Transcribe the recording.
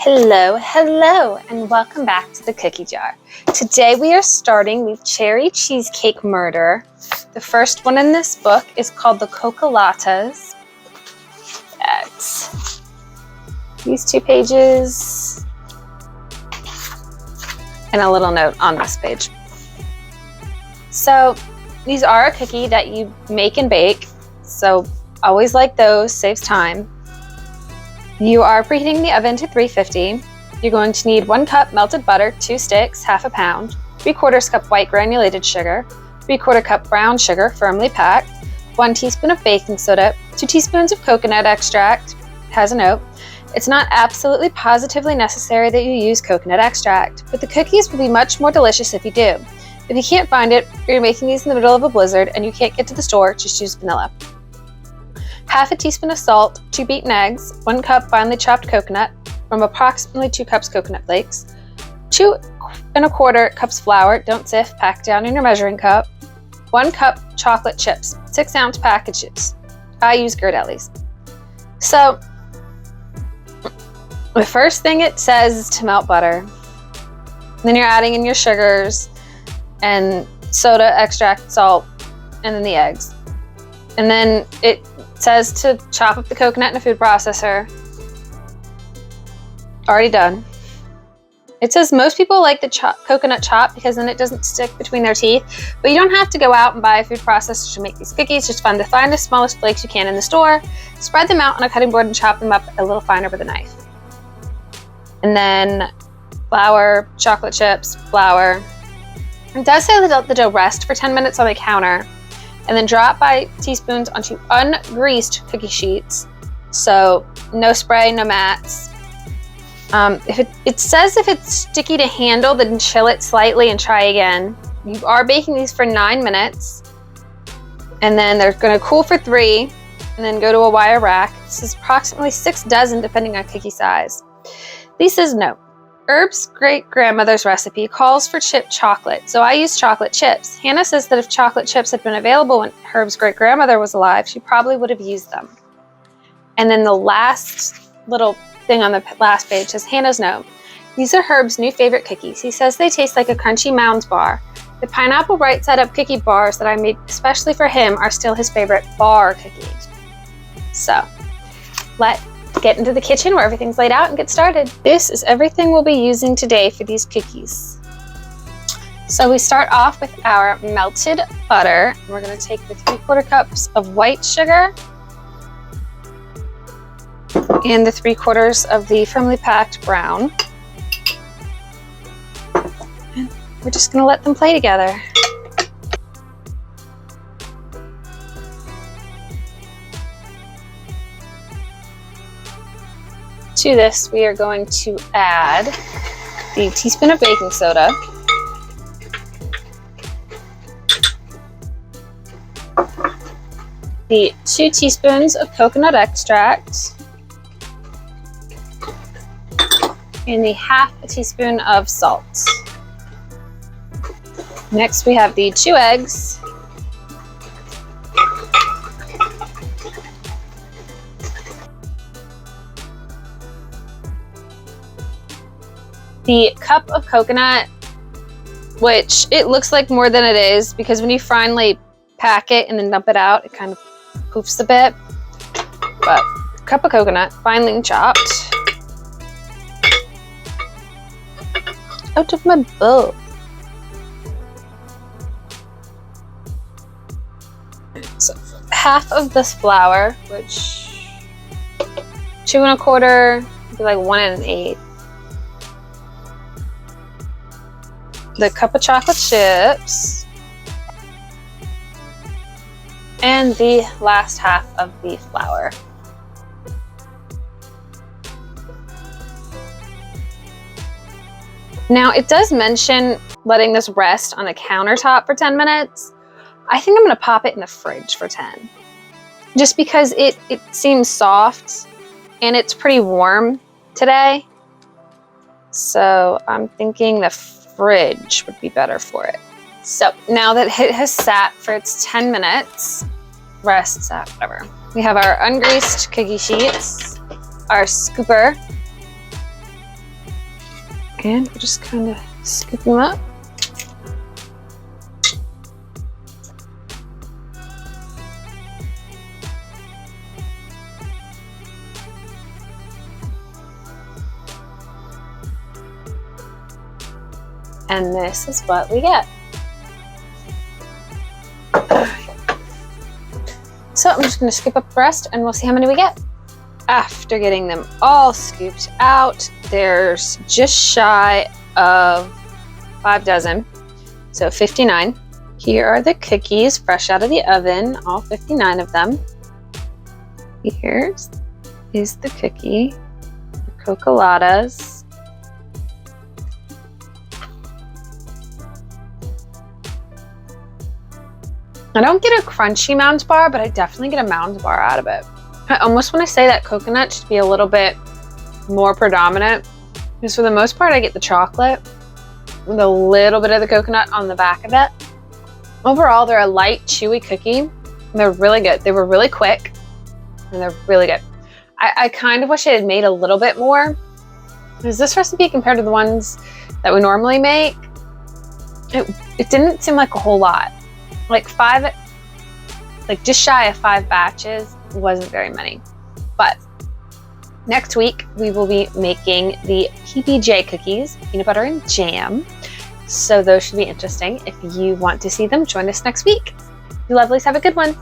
Hello, hello, and welcome back to the cookie jar. Today we are starting with Cherry Cheesecake Murder. The first one in this book is called the Cocalattas. That's these 2 pages and a little note on this page. So these are a cookie that you make and bake, so always like those, saves time. You are preheating the oven to 350. You're going to need 1 cup melted butter, 2 sticks, half a pound, 3/4 cup white granulated sugar, 3/4 cup brown sugar firmly packed, 1 teaspoon of baking soda, 2 teaspoons of coconut extract. It has a note. It's not absolutely positively necessary that you use coconut extract, but the cookies will be much more delicious if you do. If you can't find it, or you're making these in the middle of a blizzard and you can't get to the store, just use vanilla. Half a teaspoon of salt, 2 beaten eggs, 1 cup finely chopped coconut from approximately 2 cups coconut flakes, 2 1/4 cups flour, don't sift, pack down in your measuring cup, 1 cup chocolate chips, 6-ounce packages. I use Girdelli's. So the first thing it says is to melt butter. Then you're adding in your sugars and soda, extract, salt, and then the eggs. And then it says to chop up the coconut in a food processor. Already done. It says most people like the coconut chop because then it doesn't stick between their teeth, but you don't have to go out and buy a food processor to make these cookies. Just find the smallest flakes you can in the store, spread them out on a cutting board and chop them up a little finer with a knife. And then flour, chocolate chips, flour. It does say let the dough rest for 10 minutes on the counter, and then drop by teaspoons onto ungreased cookie sheets. So no spray, no mats. If it says if it's sticky to handle, then chill it slightly and try again. You are baking these for 9 minutes, and then they're going to cool for 3, and then go to a wire rack. This is approximately 6 dozen depending on cookie size. This says no. Herb's great-grandmother's recipe calls for chipped chocolate, so I use chocolate chips. Hannah says that if chocolate chips had been available when Herb's great-grandmother was alive, she probably would have used them. And then the last little thing on the last page says Hannah's note. These are Herb's new favorite cookies. He says they taste like a crunchy Mounds bar. The pineapple right side up cookie bars that I made especially for him are still his favorite bar cookies. So, let's get into the kitchen where everything's laid out and get started. This is everything we'll be using today for these cookies. So we start off with our melted butter. We're going to take the 3/4 cups of white sugar and the 3/4 of the firmly packed brown. And we're just going to let them play together. To this, we are going to add the teaspoon of baking soda, the 2 teaspoons of coconut extract, and the 1/2 teaspoon of salt. Next, we have the 2 eggs, the cup of coconut, which it looks like more than it is because when you finally pack it and then dump it out, it kind of poofs a bit. But cup of coconut, finely chopped. Out of my bowl. So 1/2 of this flour, which 2 1/4, maybe like 1 1/8. The cup of chocolate chips, and the last 1/2 of the flour. Now it does mention letting this rest on the countertop for 10 minutes. I think I'm going to pop it in the fridge for 10. Just because it seems soft and it's pretty warm today. So I'm thinking the fridge would be better for it. So now that it has sat for its 10 minutes, rests at whatever. We have our ungreased cookie sheets, our scooper, And we'll just kind of scoop them up. And this is what we get. So I'm just going to scoop up the rest and we'll see how many we get. After getting them all scooped out, there's just shy of 5 dozen, so 59. Here are the cookies fresh out of the oven, all 59 of them. Here's is the cookie, the Cocalattas. I don't get a crunchy Mounds bar, but I definitely get a Mounds bar out of it. I almost want to say that coconut should be a little bit more predominant, because for the most part I get the chocolate with a little bit of the coconut on the back of it. Overall, they're a light, chewy cookie. And they're really good. They were really quick, and they're really good. I kind of wish I had made a little bit more, because this recipe compared to the ones that we normally make, it didn't seem like a whole lot. Like just shy of 5 batches wasn't very many. But next week we will be making the PBJ cookies, peanut butter and jam. So those should be interesting. If you want to see them, join us next week. You lovelies have a good one.